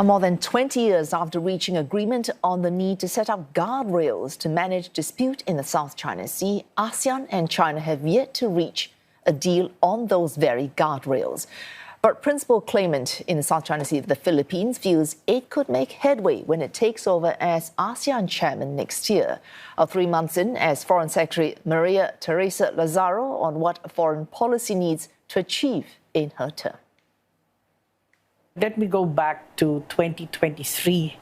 More than 20 years after reaching agreement on the need to set up guardrails to manage dispute in the South China Sea, ASEAN and China have yet to reach a deal on those very guardrails. But principal claimant in the South China Sea, the Philippines, feels it could make headway when it takes over as ASEAN chairman next year. 3 months in as Foreign Secretary Maria Teresa Lazaro on what foreign policy needs to achieve in her term. Let me go back to 2023,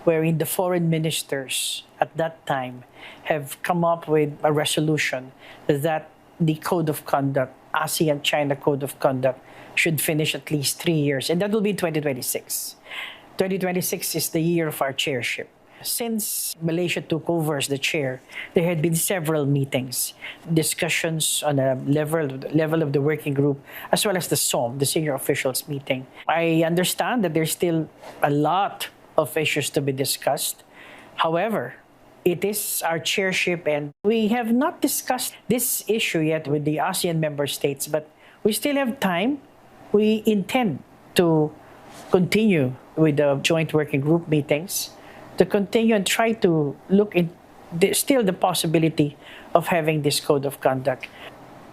wherein the foreign ministers at that time have come up with a resolution that the Code of Conduct, ASEAN-China Code of Conduct, should finish at least 3 years, and that will be 2026. 2026 is the year of our chairship. Since Malaysia took over as the chair, there had been several meetings, discussions on a level of the working group, as well as the SOM, the senior officials meeting. I understand that there's still a lot of issues to be discussed. However, it is our chairship, and we have not discussed this issue yet with the ASEAN member states, but we still have time. We intend to continue with the joint working group meetings, to continue and try to look in still the possibility of having this code of conduct.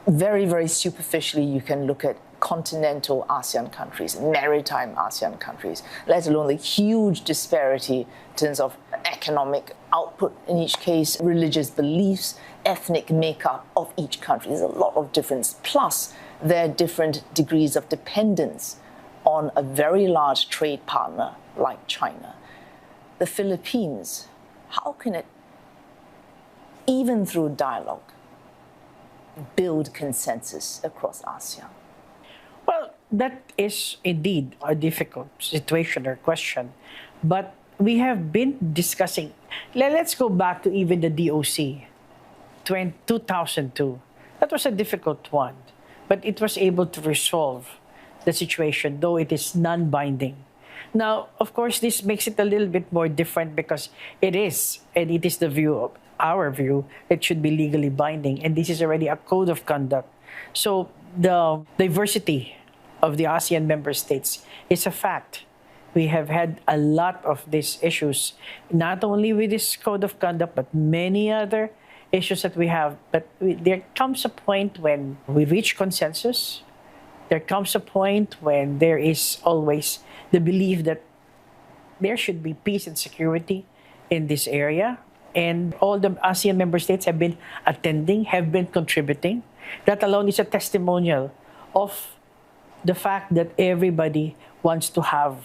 Very, very superficially, you can look at continental ASEAN countries, maritime ASEAN countries, let alone the huge disparity in terms of economic output in each case, religious beliefs, ethnic makeup of each country. There's a lot of difference. Plus, there are different degrees of dependence on a very large trade partner like China. The Philippines, how can it, even through dialogue, build consensus across ASEAN? Well, that is indeed a difficult situation or question, but we have been discussing. Let's go back to even the DOC, 2002. That was a difficult one, but it was able to resolve the situation, though it is non-binding. Now, of course, this makes it a little bit more different because it is the view of our view, it should be legally binding, and this is already a code of conduct. So the diversity of the ASEAN member states is a fact. We have had a lot of these issues, not only with this code of conduct, but many other issues that we have. But there comes a point when we reach consensus. There comes a point when there is always the belief that there should be peace and security in this area. And all the ASEAN member states have been attending, have been contributing. That alone is a testimonial of the fact that everybody wants to have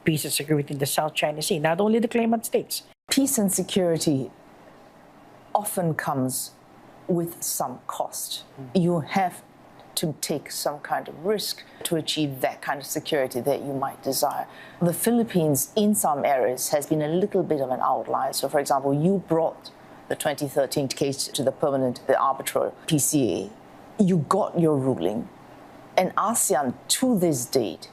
peace and security in the South China Sea, not only the claimant states. Peace and security often comes with some cost. You have to take some kind of risk to achieve that kind of security that you might desire. The Philippines, in some areas, has been a little bit of an outlier. So, for example, you brought the 2013 case to the arbitral PCA. You got your ruling. And ASEAN, to this date,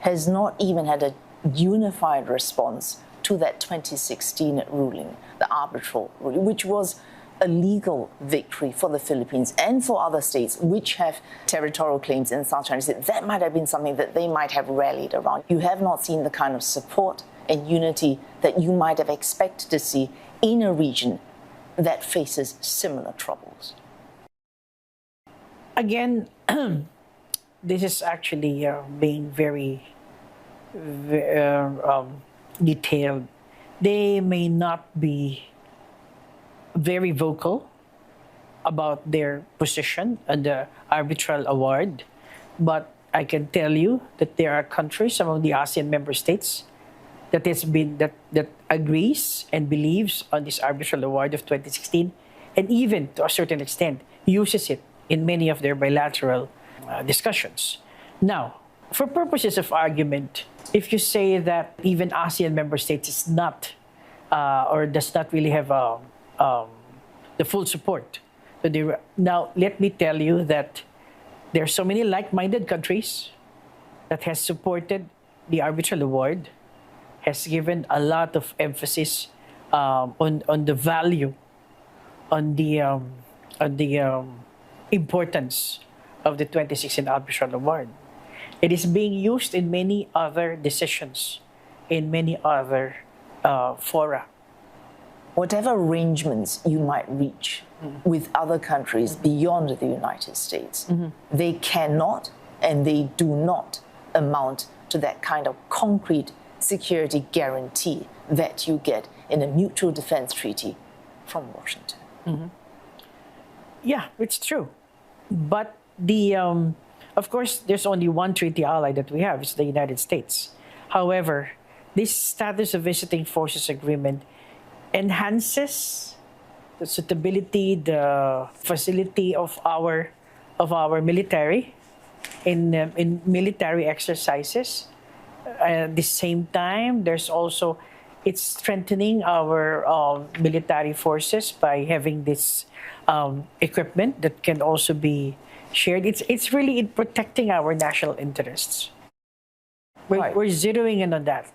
has not even had a unified response to that 2016 ruling, the arbitral ruling, which was a legal victory for the Philippines and for other states which have territorial claims in South China Sea. That might have been something that they might have rallied around. You have not seen the kind of support and unity that you might have expected to see in a region that faces similar troubles. Again, this is actually being very detailed. They may not be very vocal about their position on the arbitral award, but I can tell you that there are countries among the ASEAN member states that agrees and believes on this arbitral award of 2016, and even to a certain extent uses it in many of their bilateral discussions. Now, for purposes of argument, if you say that even ASEAN member states is not or does not really have the full support. Now, let me tell you that there are so many like-minded countries that has supported the arbitral award, has given a lot of emphasis on the value, on the importance of the 2016 arbitral award. It is being used in many other decisions, in many other fora. Whatever arrangements you might reach with other countries beyond the United States, they cannot and they do not amount to that kind of concrete security guarantee that you get in a mutual defense treaty from Washington. Yeah, it's true. But of course, there's only one treaty ally that we have, it's the United States. However, this status of visiting forces agreement enhances the suitability, the facility of our military in military exercises. At the same time, it's strengthening our military forces by having this equipment that can also be shared. It's really in protecting our national interests. We're zeroing in on that.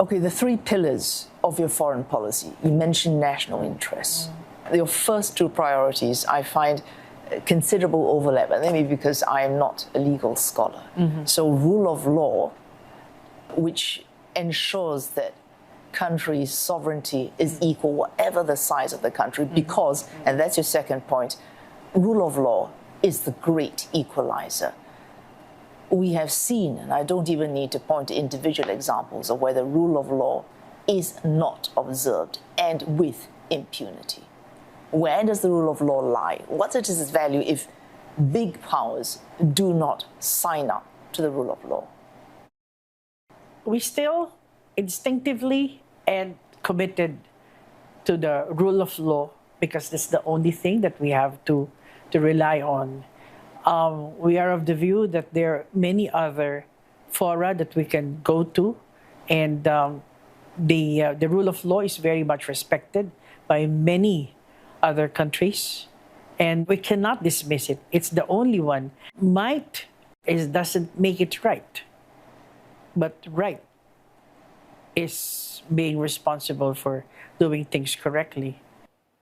Okay, the three pillars of your foreign policy. You mentioned national interests. Your first two priorities, I find considerable overlap, and maybe because I am not a legal scholar. So rule of law, which ensures that countries' sovereignty is equal, whatever the size of the country, because, and that's your second point, rule of law is the great equalizer. We have seen, and I don't even need to point to individual examples of where the rule of law is not observed and with impunity. Where does the rule of law lie? What's its value if big powers do not sign up to the rule of law? We still instinctively and committed to the rule of law because that's the only thing that we have to rely on. We are of the view that there are many other fora that we can go to, and the rule of law is very much respected by many other countries, and we cannot dismiss it. It's the only one. Might doesn't make it right, but right is being responsible for doing things correctly.